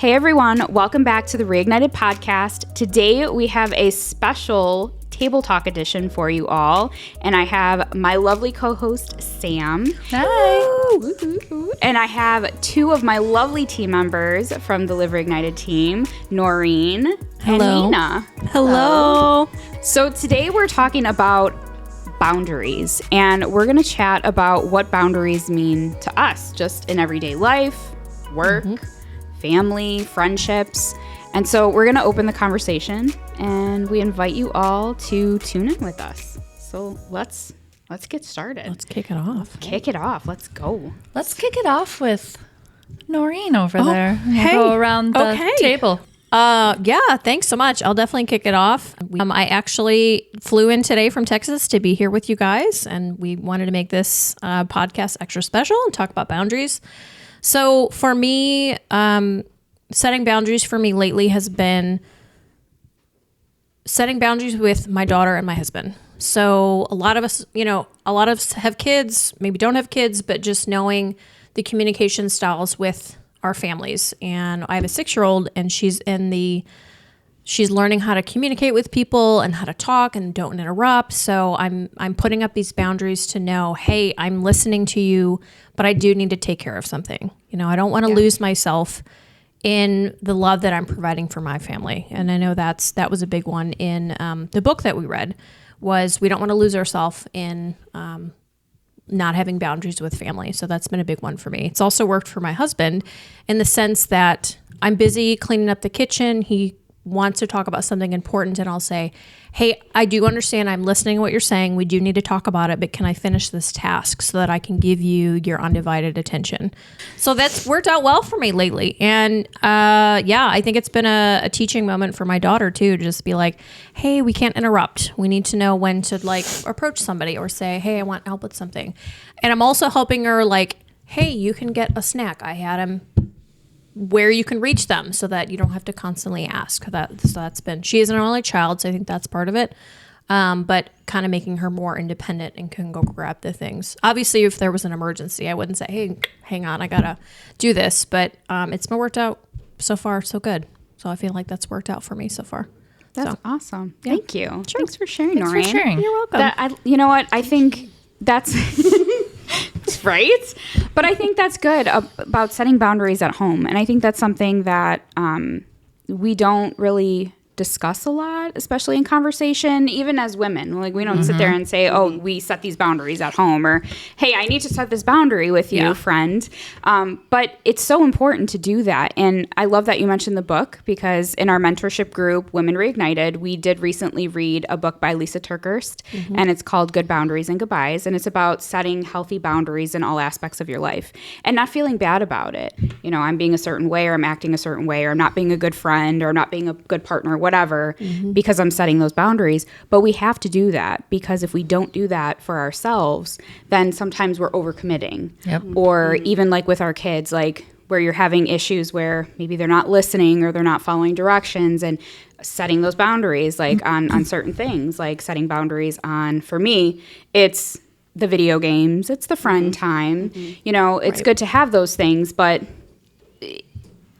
Hey everyone, welcome back to the Reignited Podcast. Today we have a special Table Talk edition for you all, and I have my lovely co-host Sam. Hi. And I have two of my lovely team members from the Live Reignited team, Noreen and Nina. Hello. So today we're talking about boundaries, and we're going to chat about what boundaries mean to us just in everyday life, work, family, friendships. And so we're going to open the conversation, and we invite you all to tune in with us. So let's get started. Let's kick it off. Kick it off. Let's go. Let's kick it off with Noreen over there. Hey. Go around the table. Yeah, thanks so much. I'll definitely kick it off. I actually flew in today from Texas to be here with you guys, and we wanted to make this podcast extra special and talk about boundaries. So for me, setting boundaries for me lately has been setting boundaries with my daughter and my husband. So a lot of us have kids, maybe don't have kids, but just knowing the communication styles with our families. And I have a 6-year-old, and she's learning how to communicate with people and how to talk and don't interrupt. So I'm putting up these boundaries to know, hey, I'm listening to you, but I do need to take care of something. I don't want to lose myself in the love that I'm providing for my family. And I know that was a big one in the book that we read, was we don't want to lose ourselves in not having boundaries with family. So that's been a big one for me. It's also worked for my husband in the sense that I'm busy cleaning up the kitchen. He wants to talk about something important, and I'll say, hey, I do understand. I'm listening to what you're saying. We do need to talk about it, but can I finish this task so that I can give you your undivided attention? So that's worked out well for me lately. And I think it's been a teaching moment for my daughter too, to just be like, hey, we can't interrupt. We need to know when to approach somebody or say, hey, I want help with something. And I'm also helping her hey, you can get a snack. I had him where you can reach them so that you don't have to constantly ask. She is an only child, so I think that's part of it. But kind of making her more independent and can go grab the things. Obviously, if there was an emergency, I wouldn't say, hey, hang on, I gotta do this. But it's been worked out so far, so good. So I feel like that's worked out for me so far. That's awesome. Yeah. Thank you. Sure. Thanks for sharing, Noreen. Thanks for sharing. You're welcome. You know what? I think that's right. But I think that's good about setting boundaries at home. And I think that's something that we don't really discuss a lot, especially in conversation, even as women. We don't sit there and say, oh, we set these boundaries at home, or, hey, I need to set this boundary with you, friend. But it's so important to do that. And I love that you mentioned the book, because in our mentorship group, Women Reignited, we did recently read a book by Lisa Turkhurst, and it's called Good Boundaries and Goodbyes. And it's about setting healthy boundaries in all aspects of your life and not feeling bad about it. I'm being a certain way, or I'm acting a certain way, or I'm not being a good friend, or not being a good partner, whatever, because I'm setting those boundaries. But we have to do that, because if we don't do that for ourselves, then sometimes we're overcommitting. Or even with our kids, where you're having issues where maybe they're not listening or they're not following directions, and setting those boundaries on certain things, setting boundaries on, for me, it's the video games, it's the friend time. It's good to have those things, but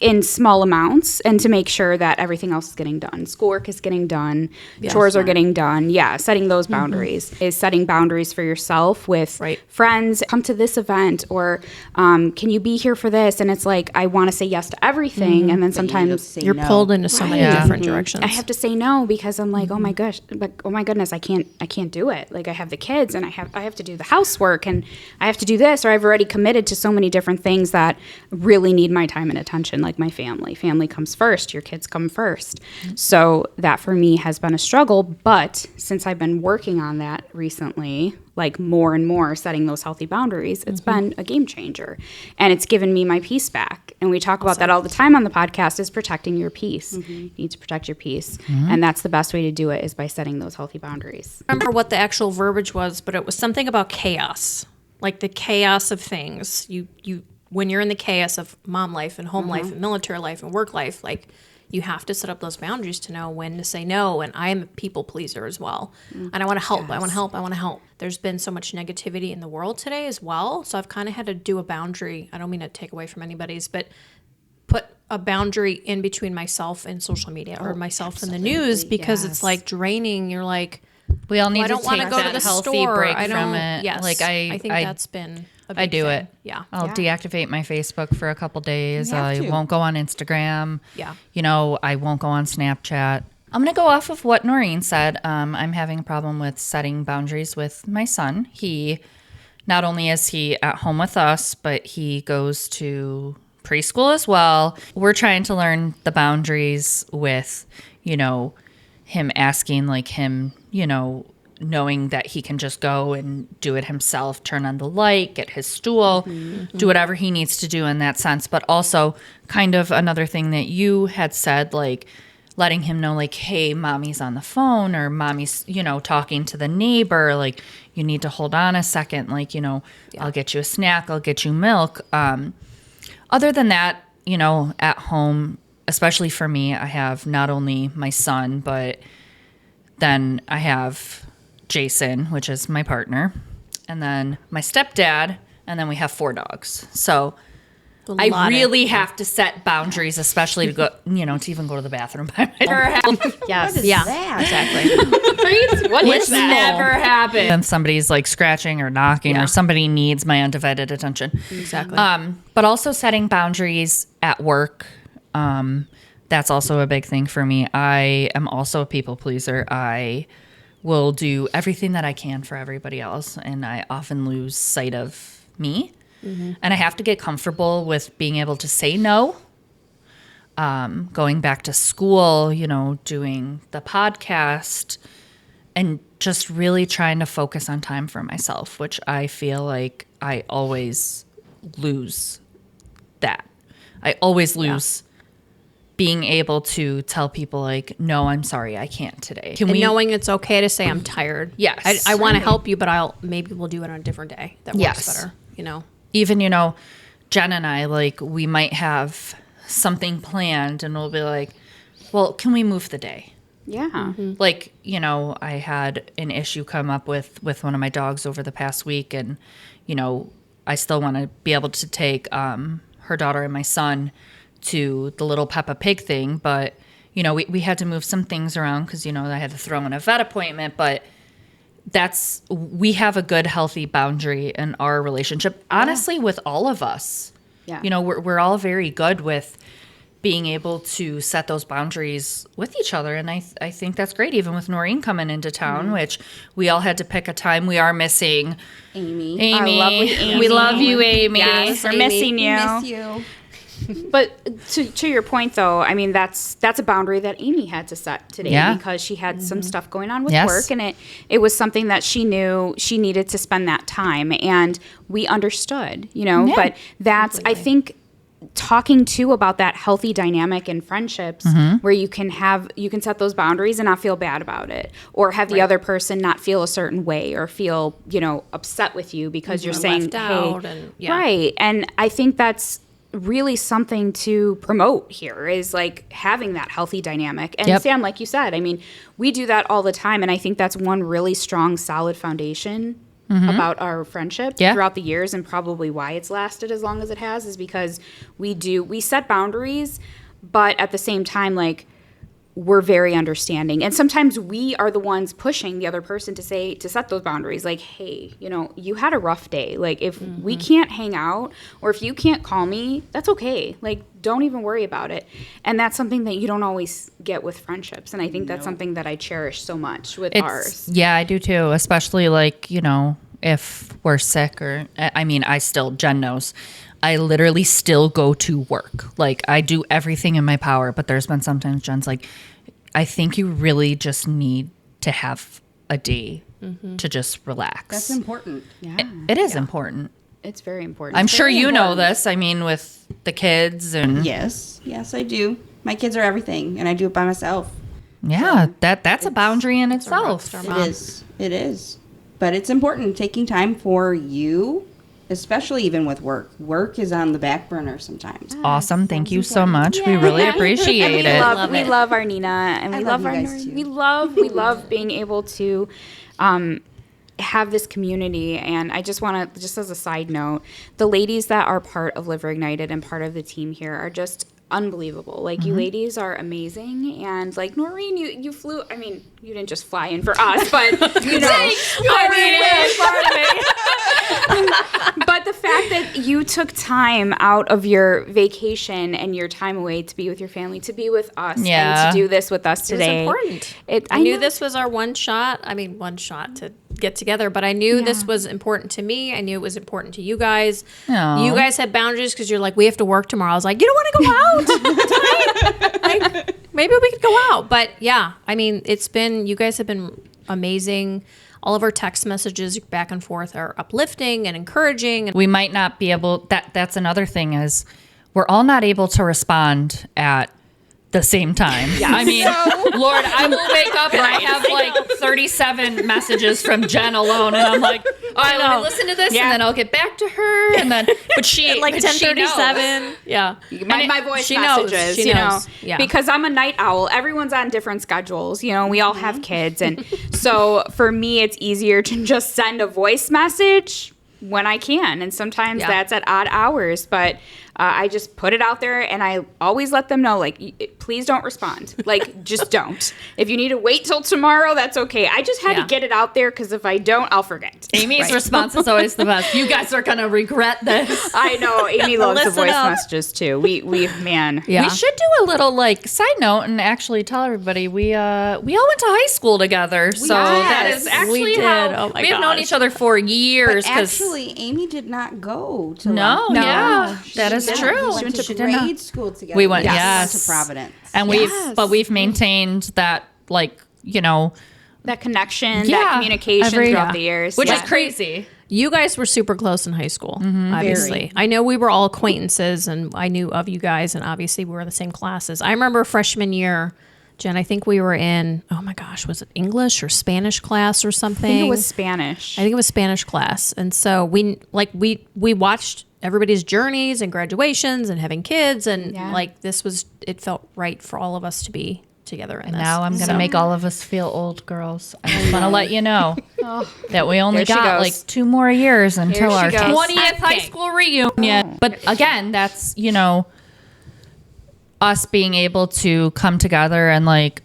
in small amounts, and to make sure that everything else is getting done. Schoolwork is getting done. Chores are getting done. Yeah, setting those boundaries is setting boundaries for yourself with friends. Come to this event, or can you be here for this? And it's I want to say yes to everything, and then sometimes you're pulled into so many different directions. I have to say no, because I'm oh my goodness, I can't do it. I have the kids, and I have to do the housework, and I have to do this, or I've already committed to so many different things that really need my time and attention. My family comes first, your kids come first. So that for me has been a struggle, but since I've been working on that recently, more and more setting those healthy boundaries, it's been a game changer, and it's given me my peace back. And we talk about that all the time on the podcast, is protecting your peace. You need to protect your peace, and that's the best way to do it, is by setting those healthy boundaries. I remember what the actual verbiage was, but it was something about chaos, the chaos of things. You when you're in the chaos of mom life and home life and military life and work life, you have to set up those boundaries to know when to say no. And I am a people pleaser as well. And I want to help. Yes. I want to help. There's been so much negativity in the world today as well. So I've kind of had to do a boundary. I don't mean to take away from anybody's, but put a boundary in between myself and social media or myself and the news because it's like draining. You're like, we all need I to don't want to take go to that the healthy store. break I don't, from it. Yes, Like I think that's been a big I do thing. it. Yeah. I'll deactivate my Facebook for a couple days. You have I to. won't go on Instagram. Yeah. You know, I won't go on Snapchat. I'm going to go off of what Noreen said. I'm having a problem with setting boundaries with my son. He, not only is he at home with us, but he goes to preschool as well. We're trying to learn the boundaries with, you know, him asking, like him, you know, knowing that he can just go and do it himself, turn on the light, get his stool, do whatever he needs to do in that sense. But also kind of another thing that you had said, like letting him know, like, hey, mommy's on the phone, or mommy's, you know, talking to the neighbor, like, you need to hold on a second, like, you know, I'll get you a snack, I'll get you milk. Other than that, you know, at home, especially for me, I have not only my son, but then I have Jason, which is my partner, and then my stepdad, and then we have 4 dogs. So I really have to set boundaries, especially to go, you know, to even go to the bathroom by myself. Yes. That? Exactly. Which Never happens. And somebody's like scratching or knocking, or somebody needs my undivided attention. Exactly. But also setting boundaries at work. That's also a big thing for me. I am also a people pleaser. I will do everything that I can for everybody else, and I often lose sight of me. And I have to get comfortable with being able to say no. Going back to school, you know, doing the podcast, and just really trying to focus on time for myself, which I feel like I always lose that. I always lose being able to tell people, like, no, I'm sorry, I can't today. And knowing it's okay to say I'm tired. Yes. I want to help you, but maybe we'll do it on a different day. That works better, you know? Even, you know, Jen and I, like, we might have something planned and we'll be like, well, can we move the day? Yeah. Like, you know, I had an issue come up with one of my dogs over the past week, and, you know, I still want to be able to take her daughter and my son to the little Peppa Pig thing, but, you know, we had to move some things around because, you know, I had to throw in a vet appointment, but we have a good, healthy boundary in our relationship, honestly, with all of us. Yeah. You know, we're all very good with being able to set those boundaries with each other. And I think that's great, even with Noreen coming into town, which we all had to pick a time. We are missing Amy. Our lovely Amy. We love you, Amy. Yes, we're missing you. We miss you. But to your point, though, I mean, that's a boundary that Amy had to set today because she had some stuff going on with work, and it was something that she knew she needed to spend that time, and we understood, you know. Yeah, but that's completely. I think talking too about that healthy dynamic in friendships where you can set those boundaries and not feel bad about it, or have the other person not feel a certain way or feel, you know, upset with you because you're saying, right. And I think that's really something to promote here, is like having that healthy dynamic. And Sam, like you said, I mean, we do that all the time. And I think that's one really strong, solid foundation about our friendship throughout the years, and probably why it's lasted as long as it has, is because we set boundaries, but at the same time, like, we're very understanding. And sometimes we are the ones pushing the other person to set those boundaries. Like, hey, you know, you had a rough day. Like, if we can't hang out, or if you can't call me, that's okay. Like, don't even worry about it. And that's something that you don't always get with friendships. And I think that's something that I cherish so much with ours. Yeah, I do too. Especially, like, you know, if we're sick, or, I mean, Jen knows, I literally still go to work. Like, I do everything in my power, but there's been sometimes Jen's like, I think you really just need to have a day to just relax. That's important. Yeah. It is important. It's very important. I'm sure you know this. I mean, with the kids and... Yes, I do. My kids are everything, and I do it by myself. Yeah, so that's a boundary in itself. It is. But it's important, taking time for you, especially even with work. Work is on the back burner sometimes. Awesome. Thank you so much. We really appreciate it. We love our Nina, and we love our guys too. We love being able to have this community. And I just want to, just as a side note, the ladies that are part of Live Reignited and part of the team here are just unbelievable. Like, you ladies are amazing. And, like, Noreen, you flew, I mean, you didn't just fly in for us, but, you know. But the fact that you took time out of your vacation and your time away to be with your family, to be with us, and to do this with us today. It was important. I knew this was our one shot to get together, but I knew this was important to me. I knew it was important to you guys. Aww. You guys had boundaries because you're like, we have to work tomorrow. I was like, you don't want to go out tonight? Like, maybe we could go out. But yeah, I mean, you guys have been amazing. All of our text messages back and forth are uplifting and encouraging. We might not be able, that's another thing, is we're all not able to respond at the same time. Yeah. I mean, Lord, I will wake up and I have like 37 messages from Jen alone, and I'm like, all right, let me listen to this, and then I'll get back to her, and then, but she, like 10:37. Yeah. My voice messages, she knows. Yeah. Because I'm a night owl. Everyone's on different schedules. You know, we all have kids. And so for me, it's easier to just send a voice message when I can. And sometimes that's at odd hours. But I just put it out there, and I always let them know, like, please don't respond. Like, just don't. If you need to wait till tomorrow, that's okay. I just had to get it out there, because if I don't, I'll forget. Amy's response is always the best. You guys are going to regret this. I know. Amy loves the voice messages, too. We man. Yeah. We should do a little, like, side note and actually tell everybody we all went to high school together. So that is actually how we have known each other for years. But actually, Amy did not go to that is true. We went to grade school together. We went, to Providence. And we've maintained that, like, you know, that connection, that communication throughout the years. Which is crazy. You guys were super close in high school, obviously. Very. I know we were all acquaintances, and I knew of you guys, and obviously we were in the same classes. I remember freshman year, Jen, I think we were in, oh my gosh, was it English or Spanish class or something? I think it was Spanish. I think it was Spanish class. And so we watched everybody's journeys and graduations and having kids, and like it felt right for all of us to be together in this. Now I'm going to make all of us feel old, girls. I just want to let you know that we only got like 2 more years until our 20th high school reunion. But again, that's, you know, us being able to come together and, like,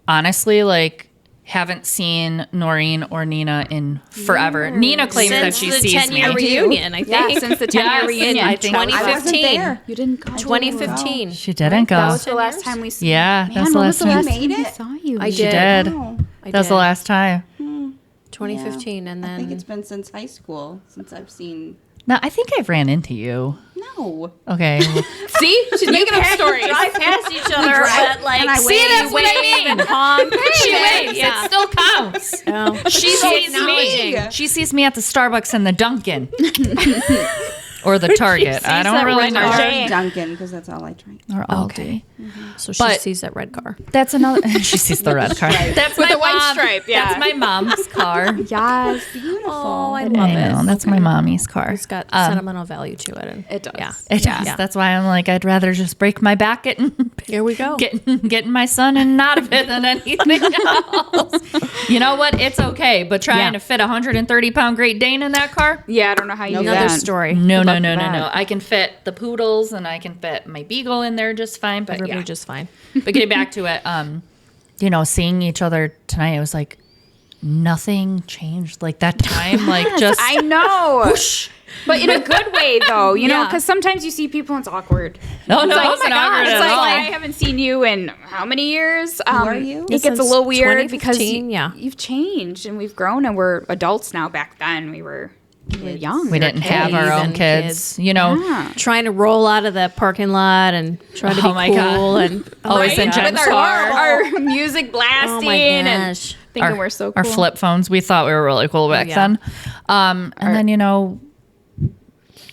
honestly, like, haven't seen Noreen or Nina in forever. Nina claims that she sees me. Since the 10-year reunion, I think. Yeah, since the 10-year reunion. I think 2015. You didn't go. 2015. She didn't go. That was the last time we saw you. Yeah, that was the last time. We saw you. She did. Oh. That was the last time. 2015, and then I think it's been since high school since I've seen. No, I think I've ran into you. No. Okay. See? She's making up stories. drive past each other, but like, see, that's what I mean. She waves. It still counts. Oh. She sees me. She sees me at the Starbucks and the Dunkin'. Or the Target. I don't really know. Or Dunkin', because that's all I drink. Or Aldi. So she sees that red car. That's another. She sees the red car. That's with my the white stripe. Yeah. That's my mom's car. Yes. Beautiful. Oh, I love it. That's my mommy's car. It's got sentimental value to it. And it does. Yeah. It does. Yeah. That's why I'm like, I'd rather just break my back here we go. Getting my son and out of it than anything else. You know what? It's okay. But trying to fit a 130-pound Great Dane in that car? Yeah, I don't know how you do that. Another story. No. I can fit the poodles and I can fit my beagle in there just fine. But everybody just fine. But getting back to it, you know, seeing each other tonight, it was like nothing changed. Like that time, like just I know. Whoosh. But in a good way, though, you know, because sometimes you see people and it's awkward. No, it's like, it wasn't awkward it's at like, all. I haven't seen you in how many years? Who are you? It gets a little weird because yeah. you've changed and we've grown and we're adults now. Back then, we were young. We didn't have our own kids. You know, trying to roll out of the parking lot and try to be cool and always in Jen's with car. Our music blasting. Oh my and gosh. thinking we're so cool. Our flip phones. We thought we were really cool back then. And then, you know,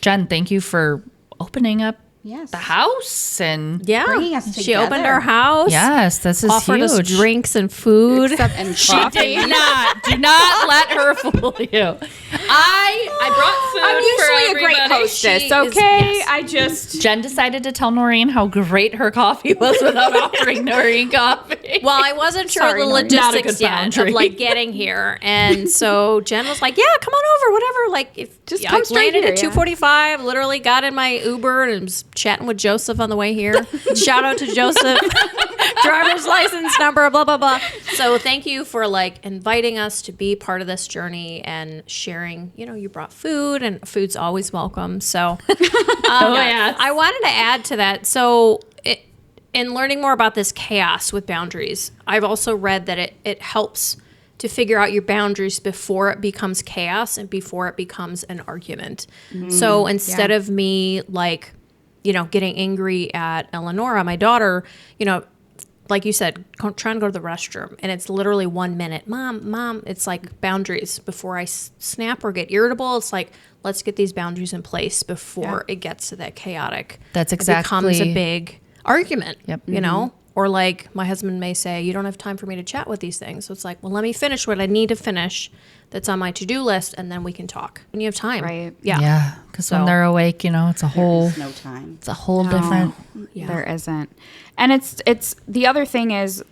Jen, thank you for opening up the house and bringing us together. She opened our house. Yes, this is offered huge. us drinks and food. And She did not. Do not let her fool you. I brought food I'm usually for a great everybody. hostess, She okay? is- I just... Jen decided to tell Noreen how great her coffee was without offering Noreen coffee. Well, I wasn't sure Sorry, of the Noreen. Not a logistics good yet boundary. of like getting here, and so Jen was like, "Yeah, come on over, whatever. like if Just I come straight landed here, at yeah. 2:45, literally got in my Uber and was chatting with Joseph on the way here. Shout out to Joseph, driver's license number, blah, blah, blah. So thank you for like inviting us to be part of this journey and sharing, you brought food and food's always welcome. So I wanted to add to that. So in learning more about this chaos with boundaries, I've also read that it helps to figure out your boundaries before it becomes chaos and before it becomes an argument. So instead of me like, getting angry at Eleonora, my daughter, like you said, trying to go to the restroom and it's literally 1 minute. Mom, it's like boundaries before I snap or get irritable. It's like, let's get these boundaries in place before it gets to that chaotic. That's It becomes exactly- a big argument, Yep. Or like my husband may say, you don't have time for me to chat with these things. So it's like, well, let me finish what I need to finish that's on my to-do list and then we can talk when you have time. Right. Yeah. Yeah. Because when So- they're awake, it's a whole, There's no time. it's a whole different. There isn't. And it's the other thing is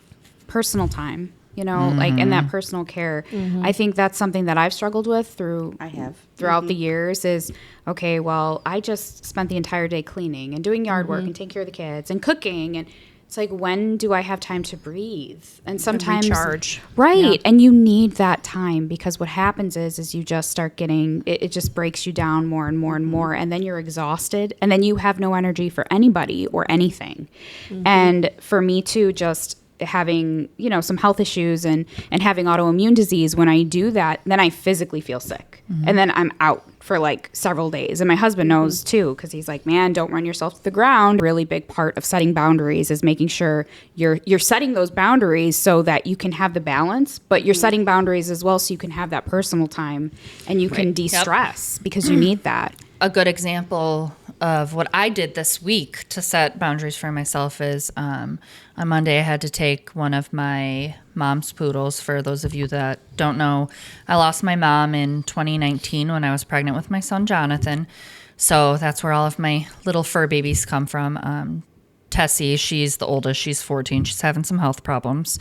personal time, like in that personal care. I think that's something that I've struggled with throughout the years is, okay, well, I just spent the entire day cleaning and doing yard work and taking care of the kids and cooking. And it's like, when do I have time to breathe? And sometimes recharge. Right. Yeah. And you need that time because what happens is you just start getting, it just breaks you down more and more and more. And then you're exhausted and then you have no energy for anybody or anything. And for me too, just having, some health issues and having autoimmune disease, when I do that, then I physically feel sick. And then I'm out for like several days. And my husband knows too, because he's like, man, don't run yourself to the ground. A really big part of setting boundaries is making sure you're setting those boundaries so that you can have the balance, but you're setting boundaries as well so you can have that personal time and you can de-stress because you need that. A good example of what I did this week to set boundaries for myself is on Monday I had to take one of my mom's poodles. For those of you that don't know, I lost my mom in 2019 when I was pregnant with my son Jonathan. So that's where all of my little fur babies come from. Tessie, she's the oldest. She's 14. She's having some health problems.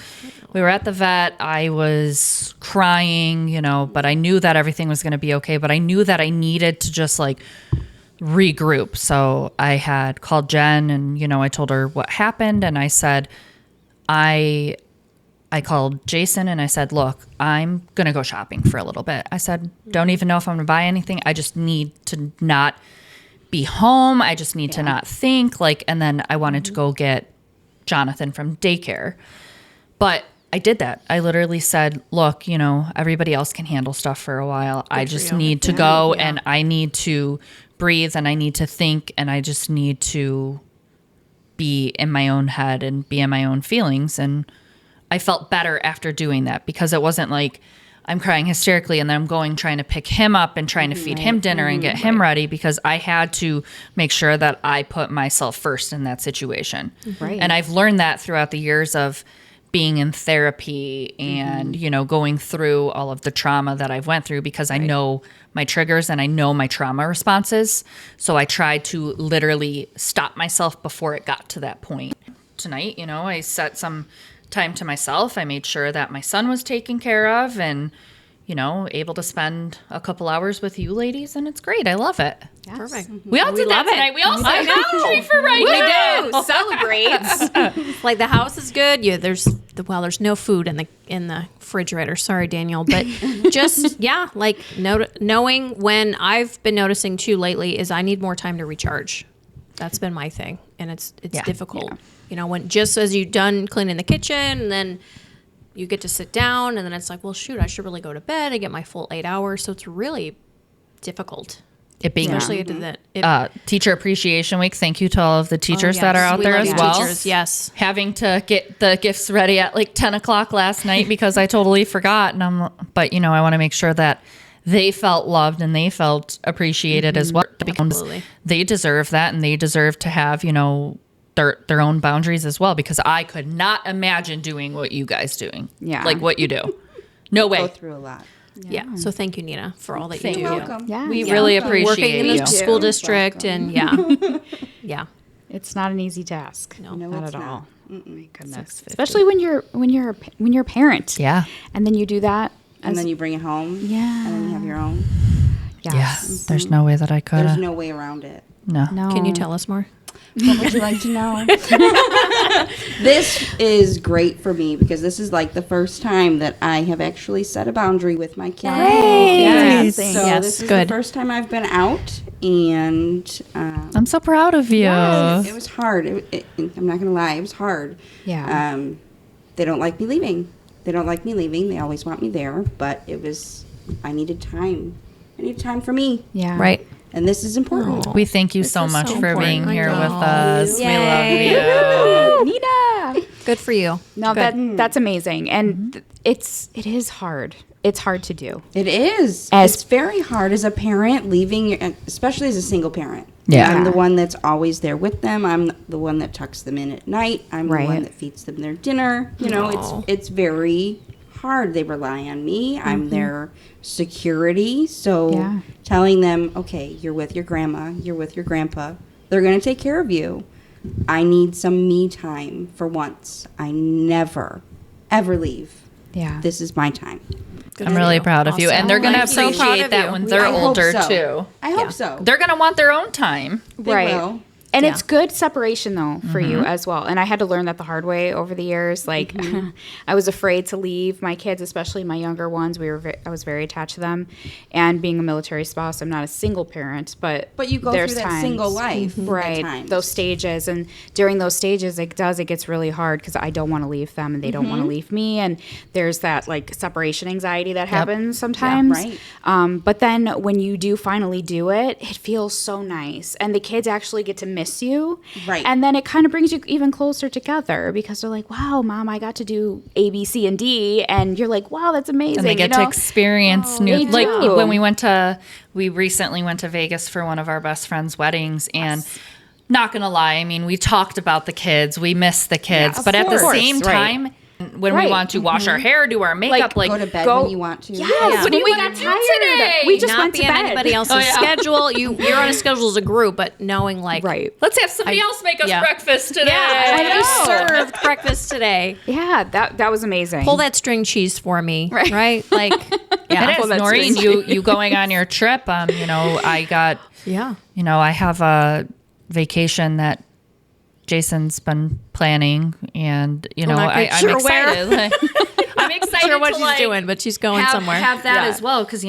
We were at the vet. I was crying, but I knew that everything was going to be okay. But I knew that I needed to just like regroup. So I had called Jen and, I told her what happened. And I said, I called Jason and I said, look, I'm going to go shopping for a little bit. I said, don't even know if I'm going to buy anything. I just need to not be home. I just need to not think and then I wanted to go get Jonathan from daycare. But I did that. I literally said, look, everybody else can handle stuff for a while. I just need to go and I need to breathe and I need to think and I just need to be in my own head and be in my own feelings. And I felt better after doing that because it wasn't like I'm crying hysterically and then I'm going trying to pick him up and trying to feed him dinner and get him ready because I had to make sure that I put myself first in that situation. Right. And I've learned that throughout the years of being in therapy and, going through all of the trauma that I've went through because I know my triggers and I know my trauma responses. So I tried to literally stop myself before it got to that point. Tonight, I set some time to myself. I made sure that my son was taken care of and, able to spend a couple hours with you ladies. And it's great. I love it. Yes. Perfect. We all did that love it. tonight. We all set a boundary for right now. Celebrates. Like the house is good. Yeah, there's no food in the refrigerator. Sorry, Daniel, but just knowing when I've been noticing too lately is I need more time to recharge. That's been my thing, and it's difficult. When just as you're done cleaning the kitchen, and then you get to sit down, and then it's like, well, shoot, I should really go to bed and get my full 8 hours. So it's really difficult. It being Especially at that. Teacher Appreciation Week. Thank you to all of the teachers that are out there as well. Teachers, yes. Having to get the gifts ready at like 10 o'clock last night because I totally forgot. But I want to make sure that they felt loved and they felt appreciated as well. Because they deserve that and they deserve to have, their own boundaries as well because I could not imagine doing what you guys doing. Yeah. Like what you do. No way. Go through a lot. Yeah. So thank you, Nina, for all that you do. You're welcome. Yeah. We really appreciate Working in the you. school district and yeah. It's not an easy task. No, not it's at not. all. My goodness. Especially when you're a parent. Yeah. And then you do that. And then you bring it home. Yeah. And then you have your own. Yes. There's no way that I could. There's no way around it. No. Can you tell us more? What would you like to know? This is great for me because this is like the first time that I have actually set a boundary with my kid. Yes. So Yes, this is good. the first time I've been out, and I'm so proud of you. it was hard. I'm not going to lie, it was hard. Yeah. They don't like me leaving. They don't like me leaving. They always want me there, but I needed time. I needed time for me. Yeah. Right. And this is important. We thank you This so is much so for being important. I here know. with us. Yay. We love you. Nina. Good for you. No, Good. that's amazing. And it is hard. It's hard to do. It is. It's very hard as a parent leaving, especially as a single parent. Yeah. I'm the one that's always there with them. I'm the one that tucks them in at night. I'm the Right. one that feeds them their dinner. You know, Aw. it's very hard. They rely on me. I'm their security. So Yeah. telling them, okay, you're with your grandma, you're with your grandpa, they're going to take care of you. I need some me time for once. I never, ever leave. Yeah. This is my time. Good I'm for really you. proud of you. Awesome. And they're going to I'm so proud appreciate of that you. when they're I hope older, so. too. I hope so. They're going to want their own time. They right. will. And Yeah. it's good separation though for you as well. And I had to learn that the hard way over the years. Like I was afraid to leave my kids, especially my younger ones. I was very attached to them. And being a military spouse, I'm not a single parent, but But you go there's through that times- single life. at right? times. Those stages, and during those stages, it gets really hard because I don't want to leave them, and they don't want to leave me, and there's that like separation anxiety that happens sometimes. right. But then when you do finally do it, it feels so nice, and the kids actually get to miss you, Right. And then it kind of brings you even closer together because they're like, "Wow, Mom, I got to do A, B, C, and D," and you're like, "Wow, that's amazing." And they get to experience new, they like do. when we recently went to Vegas for one of our best friends' weddings, and not gonna lie, I mean, we talked about the kids, we miss the kids, of but at the course, same right. time, when we Right. want to wash our hair, do our makeup, like Go to bed go- when you want to. Yes, Yeah. when we got tired, we just Not went to be on bed. anybody else's schedule. You're on a schedule as a group, but knowing like Right. let's have somebody else make us yeah. breakfast today. Yeah, I you know. served breakfast today. Yeah, that was amazing. Pull that string cheese for me, right? Like, yeah, It is, that's Noreen, sweet. you going on your trip, yeah. I have a vacation that Jason's been planning, and I'm not quite I'm sure where. excited. I'm excited Sure what to she's doing, but she's going have, somewhere. have that Yeah. as well, because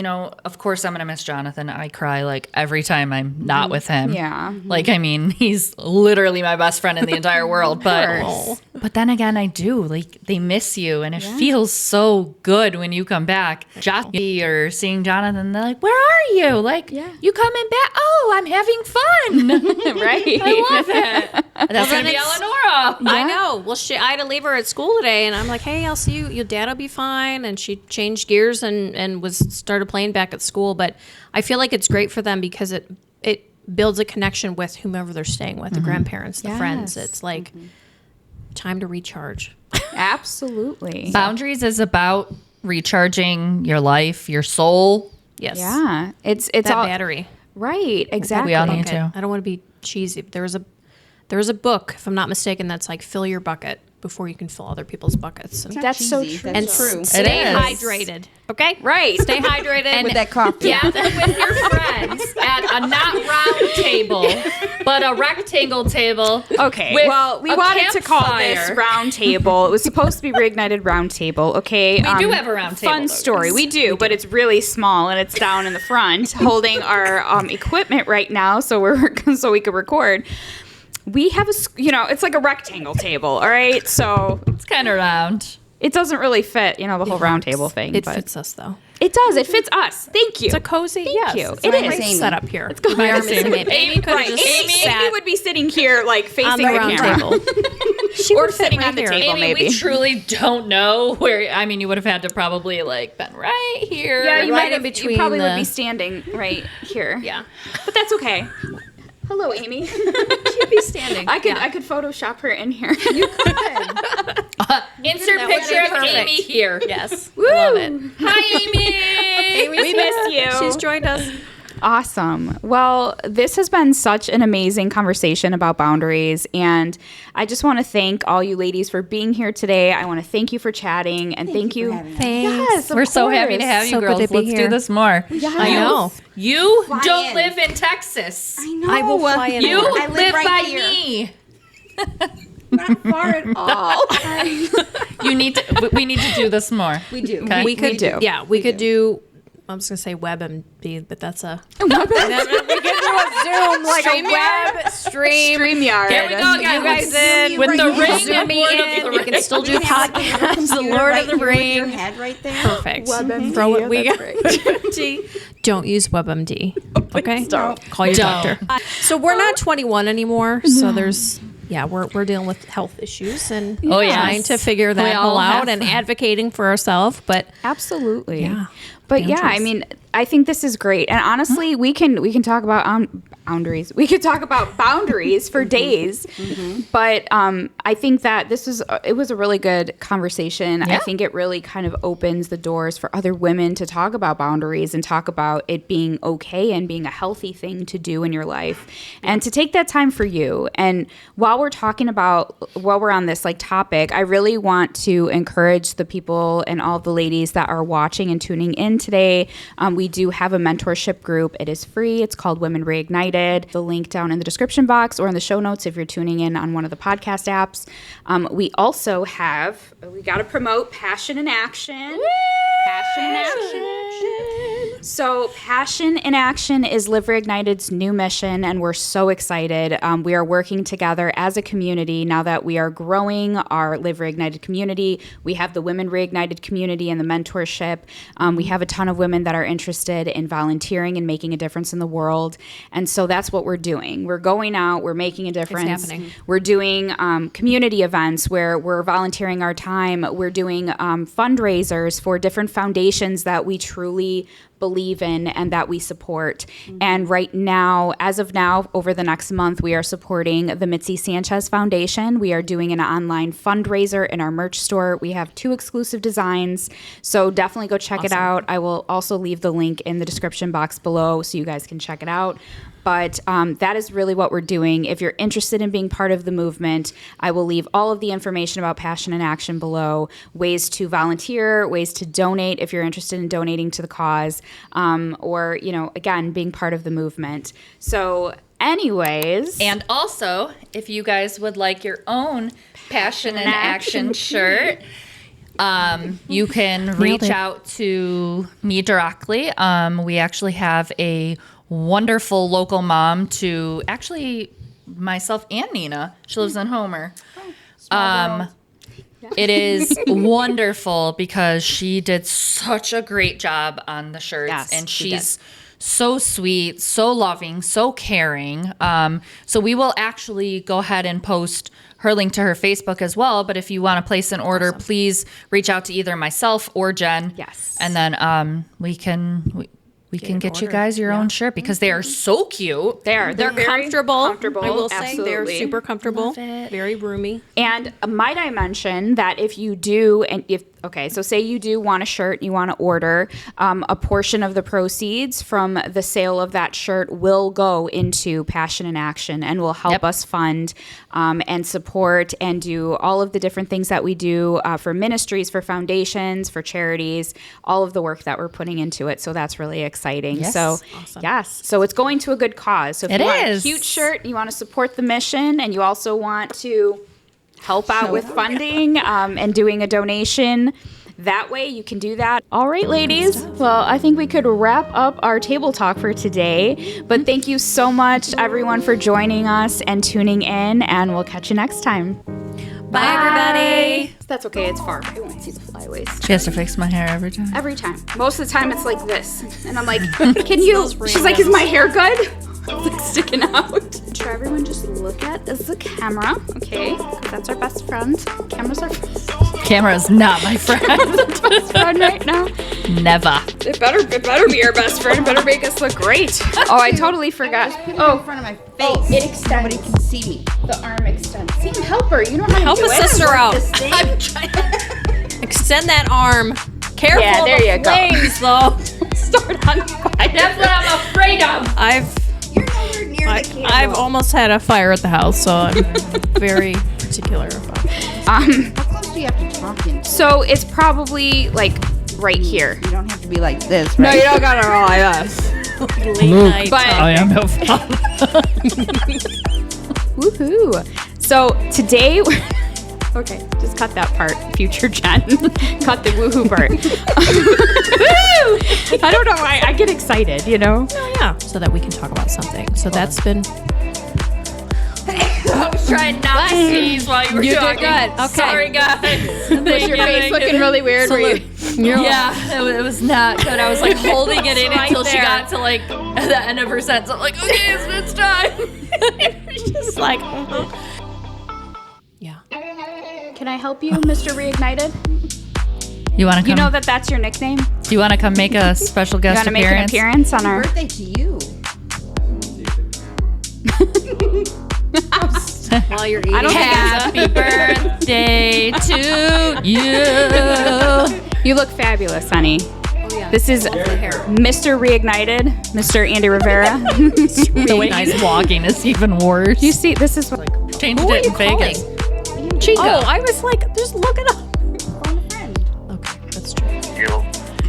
of course I'm gonna miss Jonathan. I cry like every time I'm not with him. Yeah. Like, I mean, he's literally my best friend in the entire world. But then again, I do, like, they miss you, and it feels so good when you come back. Jackie or seeing Jonathan, they're like, "Where are you? Like, you coming back? Oh, I'm having fun." Right. I love it. That's gonna be Eleonora. I know. Well, I had to leave her at school today, and I'm like, "Hey, I'll see you. Your dad will be fine." And she changed gears and started playing back at school. But I feel like it's great for them because it builds a connection with whomever they're staying with, the grandparents, the friends. Yes. It's like time to recharge. Absolutely. Boundaries is about recharging your life, your soul. Yes. Yeah. It's That all battery. right. Exactly. We all need Okay. to. I don't want to be cheesy. There was a book, if I'm not mistaken, that's like fill your bucket before you can fill other people's buckets. And, That's so cheesy, true. that's and true. stay is. hydrated. Okay? Right. Stay hydrated. With that coffee. Gather with your friends at a not round table, but a rectangle table. Okay. with Well, we a wanted to call this campfire. round table. It was supposed to be Reignited Round Table. Okay. We do have a round table, Fun though, story. guys. We do, but it's really small and it's down in the front, holding our equipment right now, so we could record. We have it's like a rectangle table. All right. So It's kind of round. it doesn't really fit, the whole round table thing. it but fits us, though. It does. It fits us. Thank you. It's a cozy, Thank you. It's It a is. great Amy. setup here. go We are minus missing Amy. it. Amy could have just Amy sat would be sitting here, like facing on the the round camera. table. She Or would fit sitting right on the here. table. Amy, maybe. we truly don't know where. I mean, you would have had to probably like been right here. Yeah, you Right might in have. between You probably would the- be standing right here. Yeah. but that's okay. Hello, Amy. She'd be standing. I could Yeah. I could Photoshop her in here. Insert That would picture be of perfect. Amy here. Yes. I love it. Hi, Amy. we miss you. She's joined us. Awesome. Well, this has been such an amazing conversation about boundaries. And I just want to thank all you ladies for being here today. I want to thank you for chatting and thank you. Thanks. Yes, We're so happy to have you So good girls. to be Let's here. do this more. I know. You Fly don't in. live in Texas. I know. I will fly in. You I live live right by here. me. Not far at all. You need to. We need to do this more. We do. Okay. We could do. Yeah, we could do. I was gonna say WebMD, but that's a. we could do a Zoom like a web stream. StreamYard. Here we go, guys. You guys in with the ring Zoom and me Lord in. of the We can Ring. still do podcasts. The Lord right of the here with your Ring. head right there. Perfect. WebMD, Throw it. yeah, We that's got WebMD. Don't use WebMD. Okay. don't. Call your Don't. doctor. So we're not 21 anymore. So there's. Yeah, we're dealing with health issues and Oh, yes. trying to figure We that all all out have and them. advocating for ourselves. But Absolutely. Yeah. But yeah, I Boundaries. mean, I think this is great. And honestly, we can talk about boundaries. We could talk about boundaries for days. But I think that it was a really good conversation. I Yeah. think it really kind of opens the doors for other women to talk about boundaries and talk about it being okay and being a healthy thing to do in your life and to take that time for you. And while we're on this like topic, I really want to encourage the people and all the ladies that are watching and tuning in today. We do have a mentorship group. It is free. It's called Women Reignited. The link down in the description box or in the show notes if you're tuning in on one of the podcast apps. We also have, we got to promote Passion in Action. Passion in Action. So Passion in Action is Live Reignited's new mission, and we're so excited. We are working together as a community now that we are growing our Live Reignited community. We have the Women Reignited community and the mentorship. We have a ton of women that are interested in volunteering and making a difference in the world. And so that's what we're doing. We're going out, we're making a difference. happening. We're doing community events where we're volunteering our time. We're doing fundraisers for different foundations that we truly believe in and that we support. And right now, as of now, over the next month, we are supporting the Mitzi Sanchez Foundation. We are doing an online fundraiser in our merch store. We have 2 exclusive designs, so definitely go check it out. I will also leave the link in the description box below so you guys can check it out. But that is really what we're doing. If you're interested in being part of the movement, I will leave all of the information about Passion in Action below, ways to volunteer, ways to donate if you're interested in donating to the cause, or, again, being part of the movement. So anyways. And also, if you guys would like your own Passion in Action shirt, you can reach out to me directly. We actually have a wonderful local mom to actually myself and Nina. She lives in Homer. It is wonderful because she did such a great job on the shirts, Yes, and she she's so sweet, so loving, so caring. So we will actually go ahead and post her link to her Facebook as well. But if you want to place an order, please reach out to either myself or Jen. Yes. And then we can get you guys your own shirt because they are so cute. They're very comfortable. I will say absolutely. they're super comfortable, very roomy. And might I mention that if you do, so say you do want a shirt, you want to order, a portion of the proceeds from the sale of that shirt will go into Passion in Action and will help us fund and support and do all of the different things that we do for ministries, for foundations, for charities, all of the work that we're putting into it. So that's really exciting. Yes. So yes, so it's going to a good cause. So if It you want is. a cute shirt, you want to support the mission, and you also want to help out with funding and doing a donation, that way you can do that. All right, ladies. Well, I think we could wrap up our table talk for today. But thank you so much, everyone, for joining us and tuning in. And we'll catch you next time. Bye, everybody. That's okay. It's far. I won't see the flyaways. She has to fix my hair every time. Every time. Most of the time, it's like this. And I'm like, can you? She's like, is my hair good? It's like sticking out. Sure, everyone just look at is the camera, okay? 'Cause that's our best friend. Camera's our Camera's not my friend. best friend right now. Never. It better be our best friend. It better make us look great. Oh, I totally forgot. In Oh, front of my face. it extends. Nobody can see me. The arm extends. See, help her. You know how to Help do a it. sister out. This thing. I'm trying. Extend that arm. Careful Yeah, there of you the go. flames, though. Start on fire. That's what I'm afraid of. You're nowhere near the candle. I've almost had a fire at the house, so I'm very particular about it. How close do you have to talk into? So it's probably like right here. You don't have to be like this, right? No, you don't gotta roll like us. Late night. But I am no fun. woohoo! So today, okay, just cut that part, future Jen. Cut the woohoo part. I don't know why I get excited, you know. Oh, yeah, so that we can talk about something. So that's been. I was trying not to sneeze while you were talking. did good. Okay. Sorry, guys. Was your face looking really weird? Were you? Yeah, it was not good. I was like holding it in until she got to like the end of her sentence. I'm like, okay, it's time. It's just like. Yeah. Can I help you, Mr. Reignited? You want to come? You know that that's your nickname. Do you want to come make a special You guest want to make an appearance on our? Birthday to you. While you're eating. I don't think Happy birthday to you. you look fabulous, honey. Oh, yeah. This is Mr. Reignited, Mr. Andy Rivera. The way he's walking is even worse. You see, this is what. Changed Who are it you in Vegas. Chico. Oh, I was like, just look it up. Phone a friend. Okay, that's true.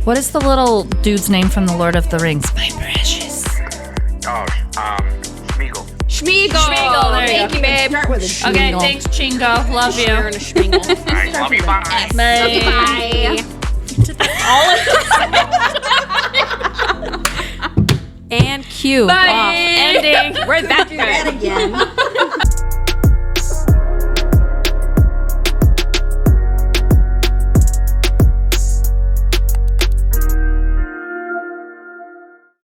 What is the little dude's name from The Lord of the Rings? My precious. Schmiegel. Schmiegel, there you Thank you, babe. Start with a Okay, Schmingle. thanks, Chingo. Love you. Sharing a schmingle. Alright, love you, bye. Bye. Bye. And cue. Bye. Ending. Where'd that do that go? again.